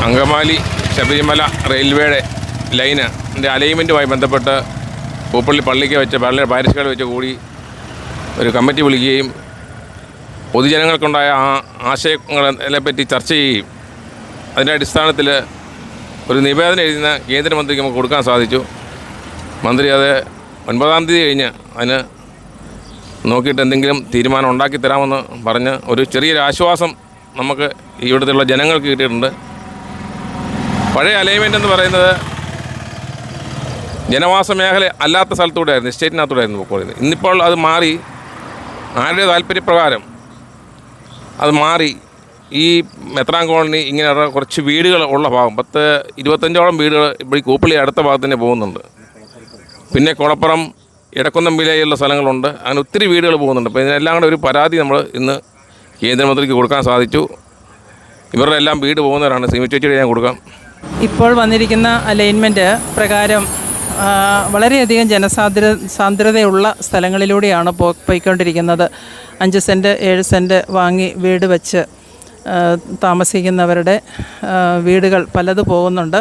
അങ്കമാലി ശബരിമല റെയിൽവേയുടെ ലൈനിൻ്റെ അലൈൻമെൻറ്റുമായി ബന്ധപ്പെട്ട് പൂപ്പള്ളി പള്ളിക്ക് വെച്ച് പാരിഷുകാർ വെച്ച് കൂടി ഒരു കമ്മിറ്റി വിളിക്കുകയും പൊതുജനങ്ങൾക്കുണ്ടായ ആശയങ്ങളെപ്പറ്റി ചർച്ച ചെയ്യുകയും അതിൻ്റെ അടിസ്ഥാനത്തിൽ ഒരു നിവേദനം എഴുതുന്ന കേന്ദ്രമന്ത്രിക്ക് നമുക്ക് കൊടുക്കാൻ സാധിച്ചു. മന്ത്രി അത് 9-ാം തീയതി കഴിഞ്ഞ് അതിന് നോക്കിയിട്ട് എന്തെങ്കിലും തീരുമാനം ഉണ്ടാക്കി തരാമെന്ന് പറഞ്ഞ് ഒരു ചെറിയൊരു ആശ്വാസം നമുക്ക് ഇവിടുത്തെയുള്ള ജനങ്ങൾക്ക് കിട്ടിയിട്ടുണ്ട്. പഴയ അലൈൻമെൻ്റ് എന്ന് പറയുന്നത് ജനവാസ മേഖല അല്ലാത്ത സ്ഥലത്തൂടെയായിരുന്നു, എസ്റ്റേറ്റിനകത്തൂടെയായിരുന്നു പോയിക്കൊണ്ടിരുന്നത്. ഇന്നിപ്പോൾ അത് മാറി ആരുടെ താല്പര്യപ്രകാരം അത് മാറി ഈ മെത്രാൻ കോളനി ഇങ്ങനെ കുറച്ച് വീടുകൾ ഉള്ള ഭാഗം 10-25ഓളം വീടുകൾ ഇപ്പോൾ ഈ കൂപ്പള്ളി അടുത്ത ഭാഗത്ത് തന്നെ പോകുന്നുണ്ട്. പിന്നെ കുളപ്പുറം ഇടക്കുന്നം വിലയുള്ള സ്ഥലങ്ങളുണ്ട്. അങ്ങനെ ഒത്തിരി വീടുകൾ പോകുന്നുണ്ട്. അപ്പോൾ ഇതിനെല്ലാം കൂടെ ഒരു പരാതി നമ്മൾ ഇന്ന് കേന്ദ്രമന്ത്രിക്ക് കൊടുക്കാൻ സാധിച്ചു. ഇവരുടെ എല്ലാം വീട് പോകുന്നവരാണ്. ശ്രീമതി ഞാൻ കൊടുക്കാം. ഇപ്പോൾ വന്നിരിക്കുന്ന അലൈൻമെൻറ്റ് പ്രകാരം വളരെയധികം സാന്ദ്രതയുള്ള സ്ഥലങ്ങളിലൂടെയാണ് പോയിക്കൊണ്ടിരിക്കുന്നത്. 5 സെൻറ്റ് 7 സെൻറ്റ് വാങ്ങി വീട് വെച്ച് താമസിക്കുന്നവരുടെ വീടുകൾ പലത് പോകുന്നുണ്ട്.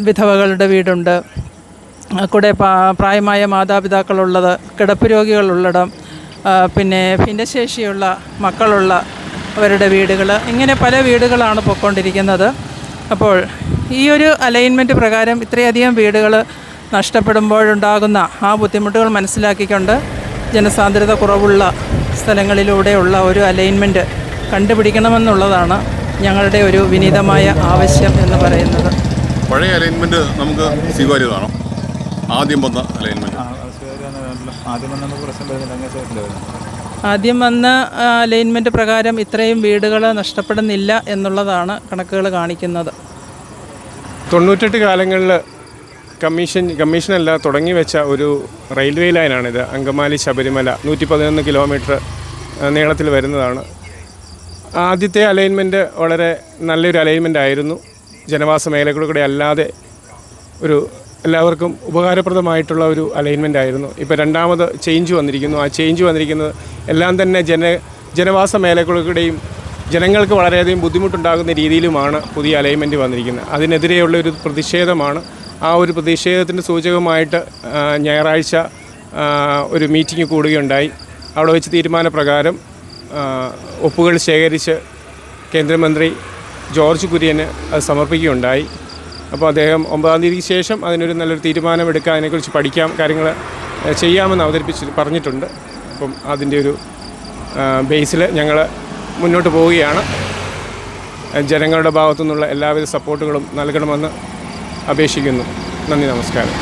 വിധവകളുടെ വീടുണ്ട്, കൂടെ പ്രായമായ മാതാപിതാക്കളുള്ളത്, കിടപ്പ് രോഗികളുള്ളിടം, പിന്നെ ഭിന്നശേഷിയുള്ള മക്കളുള്ള അവരുടെ വീടുകൾ, ഇങ്ങനെ പല വീടുകളാണ് പോയിക്കൊണ്ടിരിക്കുന്നത്. അപ്പോൾ ഈ ഒരു അലൈൻമെൻറ്റ് പ്രകാരം ഇത്രയധികം വീടുകൾ നഷ്ടപ്പെടുമ്പോഴുണ്ടാകുന്ന ആ ബുദ്ധിമുട്ടുകൾ മനസ്സിലാക്കിക്കൊണ്ട് ജനസാന്ദ്രത കുറവുള്ള സ്ഥലങ്ങളിലൂടെയുള്ള ഒരു അലൈൻമെൻറ്റ് കണ്ടുപിടിക്കണമെന്നുള്ളതാണ് ഞങ്ങളുടെ ഒരു വിനീതമായ ആവശ്യം എന്ന് പറയുന്നത്. പഴയ അലൈൻമെൻറ്റ് നമുക്ക് സ്വീകാര്യതാണോ? ആദ്യം വന്ന അലൈൻമെൻറ്റ് ആദ്യം വന്ന അലൈൻമെൻറ്റ് പ്രകാരം ഇത്രയും വീടുകൾ നഷ്ടപ്പെടുന്നില്ല എന്നുള്ളതാണ് കണക്കുകൾ കാണിക്കുന്നത്. 98 കാലങ്ങളിൽ കമ്മീഷനല്ല തുടങ്ങി വെച്ച ഒരു റെയിൽവേ ലൈനാണിത്. അങ്കമാലി ശബരിമല 111 കിലോമീറ്റർ നീളത്തിൽ വരുന്നതാണ്. ആദ്യത്തെ അലൈൻമെൻറ്റ് വളരെ നല്ലൊരു അലൈൻമെൻ്റ് ആയിരുന്നു. ജനവാസ മേഖലകളിലൂടെ അല്ലാതെ ഒരു എല്ലാവർക്കും ഉപകാരപ്രദമായിട്ടുള്ള ഒരു അലൈൻമെൻ്റ് ആയിരുന്നു. ഇപ്പോൾ രണ്ടാമത് ചേഞ്ച് വന്നിരിക്കുന്നു. ആ ചേഞ്ച് വന്നിരിക്കുന്നത് എല്ലാം തന്നെ ജനവാസ മേഖലകളുടെയും ജനങ്ങൾക്ക് വളരെയധികം ബുദ്ധിമുട്ടുണ്ടാകുന്ന രീതിയിലുമാണ് പുതിയ അലൈൻമെൻറ്റ് വന്നിരിക്കുന്നത്. അതിനെതിരെയുള്ള ഒരു പ്രതിഷേധമാണ്. ആ ഒരു പ്രതിഷേധത്തിൻ്റെ സൂചകമായിട്ട് ഞായറാഴ്ച ഒരു മീറ്റിംഗ് കൂടുകയുണ്ടായി. അവിടെ വെച്ച് തീരുമാനപ്രകാരം ഒപ്പുകൾ ശേഖരിച്ച് കേന്ദ്രമന്ത്രി ജോർജ് കുര്യന് അത് സമർപ്പിക്കുകയുണ്ടായി. അപ്പോൾ അദ്ദേഹം 9-ാം തീയതിക്ക് ശേഷം അതിനൊരു നല്ലൊരു തീരുമാനമെടുക്കാൻ, അതിനെക്കുറിച്ച് പഠിക്കാം, കാര്യങ്ങൾ ചെയ്യാമെന്ന് പറഞ്ഞിട്ടുണ്ട്. അപ്പം അതിൻ്റെ ഒരു ബേസിൽ ഞങ്ങൾ മുന്നോട്ട് പോവുകയാണ്. ജനങ്ങളുടെ ഭാഗത്തു നിന്നുള്ള എല്ലാവിധ സപ്പോർട്ടുകളും നൽകണമെന്ന് അപേക്ഷിക്കുന്നു. നന്ദി, നമസ്കാരം.